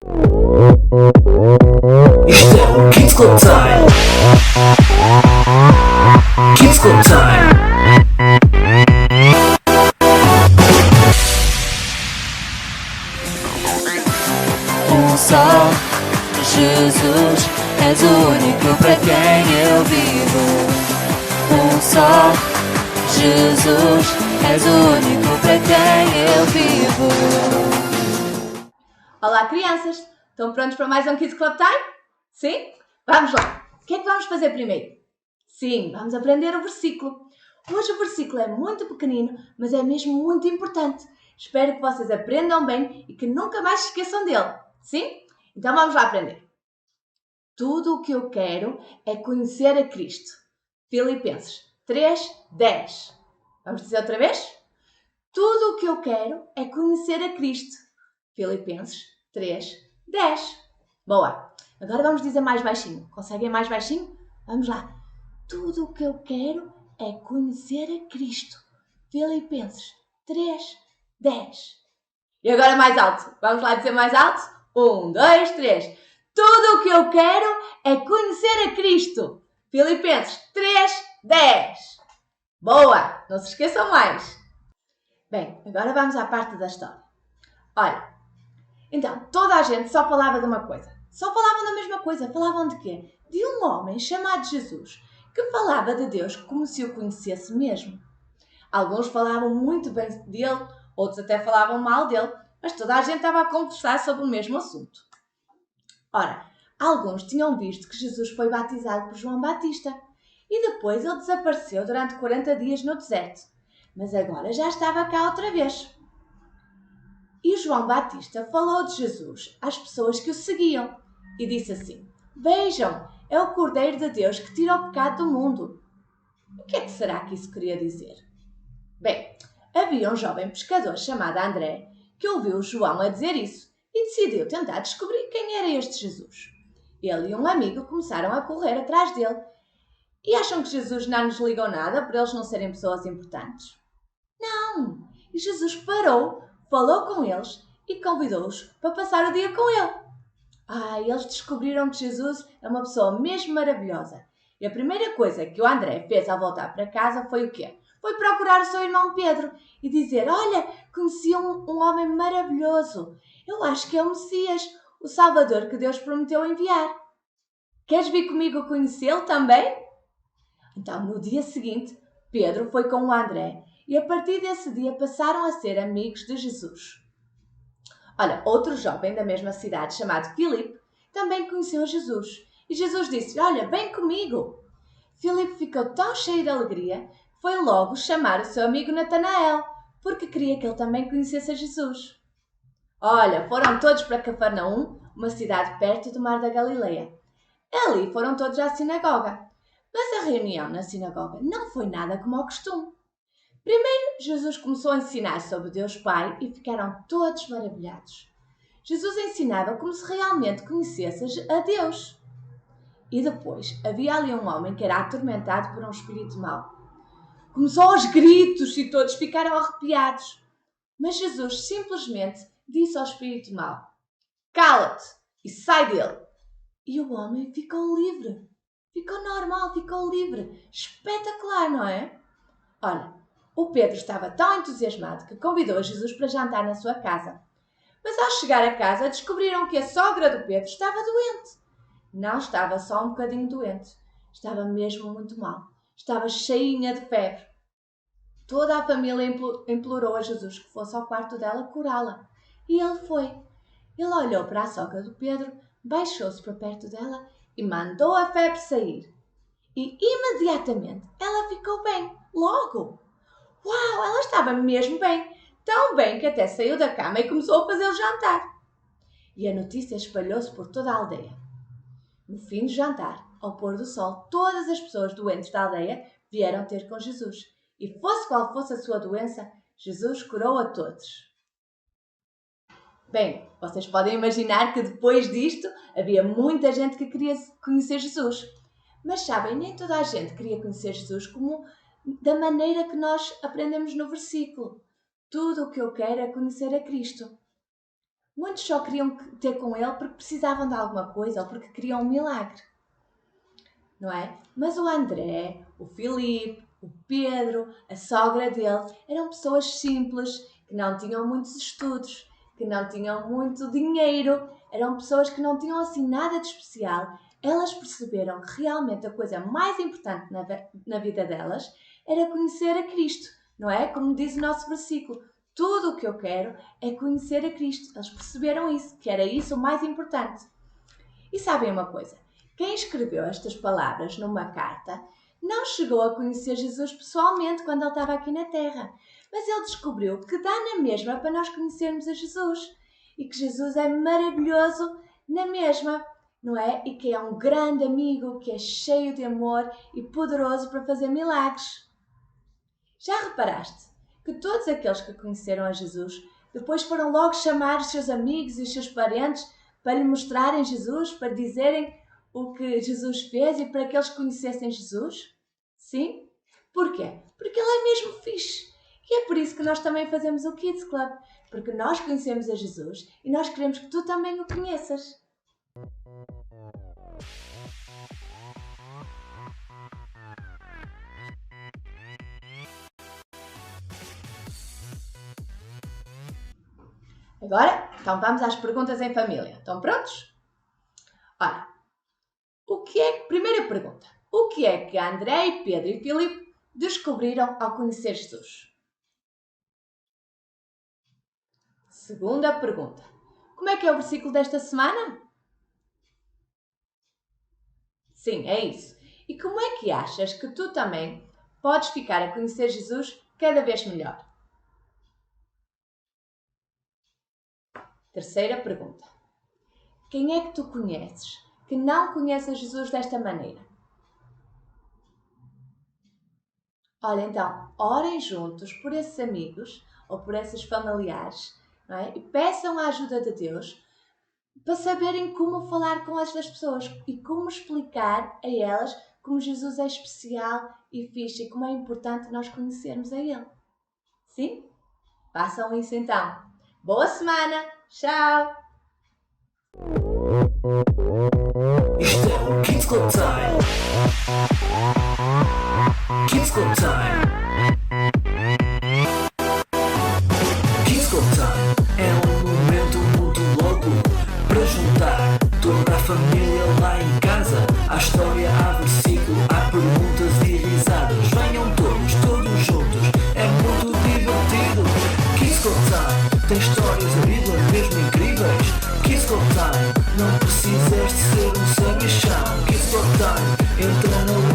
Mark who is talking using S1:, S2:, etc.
S1: Isto é o Kids Club Time. Kids Club Time.
S2: Um só Jesus, és o único para quem eu vivo. Um só Jesus, és o único para quem eu vivo.
S3: Olá crianças, estão prontos para mais um Kids Club Time? Sim? Vamos lá! O que é que vamos fazer primeiro? Sim, vamos aprender o versículo. Hoje o versículo é muito pequenino, mas é mesmo muito importante. Espero que vocês aprendam bem e que nunca mais se esqueçam dele. Sim? Então vamos lá aprender. Tudo o que eu quero é conhecer a Cristo. Filipenses 3:10. Vamos dizer outra vez? Tudo o que eu quero é conhecer a Cristo. Filipenses 3:10. Boa! Agora vamos dizer mais baixinho. Conseguem mais baixinho? Vamos lá. Tudo o que eu quero é conhecer a Cristo. Filipenses 3:10. E agora mais alto. Vamos lá dizer mais alto? 1, 2, 3. Tudo o que eu quero é conhecer a Cristo. Filipenses 3:10. Boa! Não se esqueçam mais. Bem, agora vamos à parte da história. Olha, então, toda a gente só falava de uma coisa. Só falavam da mesma coisa. Falavam de quê? De um homem chamado Jesus, que falava de Deus como se o conhecesse mesmo. Alguns falavam muito bem dele, outros até falavam mal dele, mas toda a gente estava a conversar sobre o mesmo assunto. Ora, alguns tinham visto que Jesus foi batizado por João Batista e depois ele desapareceu durante 40 dias no deserto, mas agora já estava cá outra vez. E João Batista falou de Jesus às pessoas que o seguiam e disse assim: Vejam, é o Cordeiro de Deus que tira o pecado do mundo. O que é que será que isso queria dizer? Bem, havia um jovem pescador chamado André que ouviu João a dizer isso e decidiu tentar descobrir quem era este Jesus. Ele e um amigo começaram a correr atrás dele. E acham que Jesus não nos ligou nada por eles não serem pessoas importantes? Não! E Jesus parou, falou com eles e convidou-os para passar o dia com ele. Eles descobriram que Jesus é uma pessoa mesmo maravilhosa. E a primeira coisa que o André fez ao voltar para casa foi o quê? Foi procurar o seu irmão Pedro e dizer: Olha, conheci um homem maravilhoso. Eu acho que é o Messias, o Salvador que Deus prometeu enviar. Queres vir comigo conhecê-lo também? Então, no dia seguinte, Pedro foi com o André e a partir desse dia passaram a ser amigos de Jesus. Olha, outro jovem da mesma cidade chamado Filipe também conheceu Jesus e Jesus disse: Olha, vem comigo. Filipe ficou tão cheio de alegria que foi logo chamar o seu amigo Natanael porque queria que ele também conhecesse a Jesus. Olha, foram todos para Cafarnaum, uma cidade perto do mar da Galileia. Ali foram todos à sinagoga. Mas a reunião na sinagoga não foi nada como ao costume. Primeiro, Jesus começou a ensinar sobre Deus Pai e ficaram todos maravilhados. Jesus ensinava como se realmente conhecesse a Deus. E depois, havia ali um homem que era atormentado por um espírito mau. Começou aos gritos e todos ficaram arrepiados. Mas Jesus simplesmente disse ao espírito mau: Cala-te e sai dele. E o homem ficou livre. Ficou normal, ficou livre. Espetacular, não é? Olha, o Pedro estava tão entusiasmado que convidou Jesus para jantar na sua casa. Mas ao chegar a casa descobriram que a sogra do Pedro estava doente. Não estava só um bocadinho doente. Estava mesmo muito mal. Estava cheinha de febre. Toda a família implorou a Jesus que fosse ao quarto dela curá-la. E ele foi. Ele olhou para a sogra do Pedro, baixou-se para perto dela e mandou a febre sair. E imediatamente ela ficou bem, logo. Uau, ela estava mesmo bem, tão bem que até saiu da cama e começou a fazer o jantar. E a notícia espalhou-se por toda a aldeia. No fim do jantar, ao pôr do sol, todas as pessoas doentes da aldeia vieram ter com Jesus. E fosse qual fosse a sua doença, Jesus curou a todos. Bem, vocês podem imaginar que depois disto havia muita gente que queria conhecer Jesus. Mas sabem, nem toda a gente queria conhecer Jesus como da maneira que nós aprendemos no versículo. Tudo o que eu quero é conhecer a Cristo. Muitos só queriam ter com ele porque precisavam de alguma coisa ou porque queriam um milagre. Não é? Mas o André, o Filipe, o Pedro, a sogra dele, eram pessoas simples, que não tinham muitos estudos, que não tinham muito dinheiro, eram pessoas que não tinham assim nada de especial. Elas perceberam que realmente a coisa mais importante na vida delas era conhecer a Cristo, não é? Como diz o nosso versículo, tudo o que eu quero é conhecer a Cristo. Eles perceberam isso, que era isso o mais importante. E sabem uma coisa? Quem escreveu estas palavras numa carta não chegou a conhecer Jesus pessoalmente quando ele estava aqui na Terra, mas ele descobriu que dá na mesma para nós conhecermos a Jesus e que Jesus é maravilhoso na mesma, não é? E que é um grande amigo, que é cheio de amor e poderoso para fazer milagres. Já reparaste que todos aqueles que conheceram a Jesus depois foram logo chamar os seus amigos e os seus parentes para lhe mostrarem Jesus, para dizerem o que Jesus fez e para que eles conhecessem Jesus? Sim? Porquê? Porque ele é mesmo fixe. E é por isso que nós também fazemos o Kids Club. Porque nós conhecemos a Jesus e nós queremos que tu também o conheças. Agora, então vamos às perguntas em família. Estão prontos? Olha, primeira pergunta. O que é que André, Pedro e Filipe descobriram ao conhecer Jesus? Segunda pergunta. Como é que é o versículo desta semana? Sim, é isso. E como é que achas que tu também podes ficar a conhecer Jesus cada vez melhor? Terceira pergunta. Quem é que tu conheces que não conhece Jesus desta maneira? Olha, então, orem juntos por esses amigos ou por esses familiares, não é? E peçam a ajuda de Deus para saberem como falar com estas pessoas e como explicar a elas como Jesus é especial e fixe e como é importante nós conhecermos a Ele. Sim? Façam isso então. Boa semana! Tchau!
S1: Isto é o Kids Club Time. Kids Club Time. Kids Club Time é um momento muito louco para juntar toda a família lá em casa. Há história, há versículo, há perguntas e risadas. Venham todos juntos, é muito divertido. Kids Club Time tem histórias da Bíblia mesmo incríveis. Kids Club Time, não precisas de ser um sabichão. Kids Club Time, entra no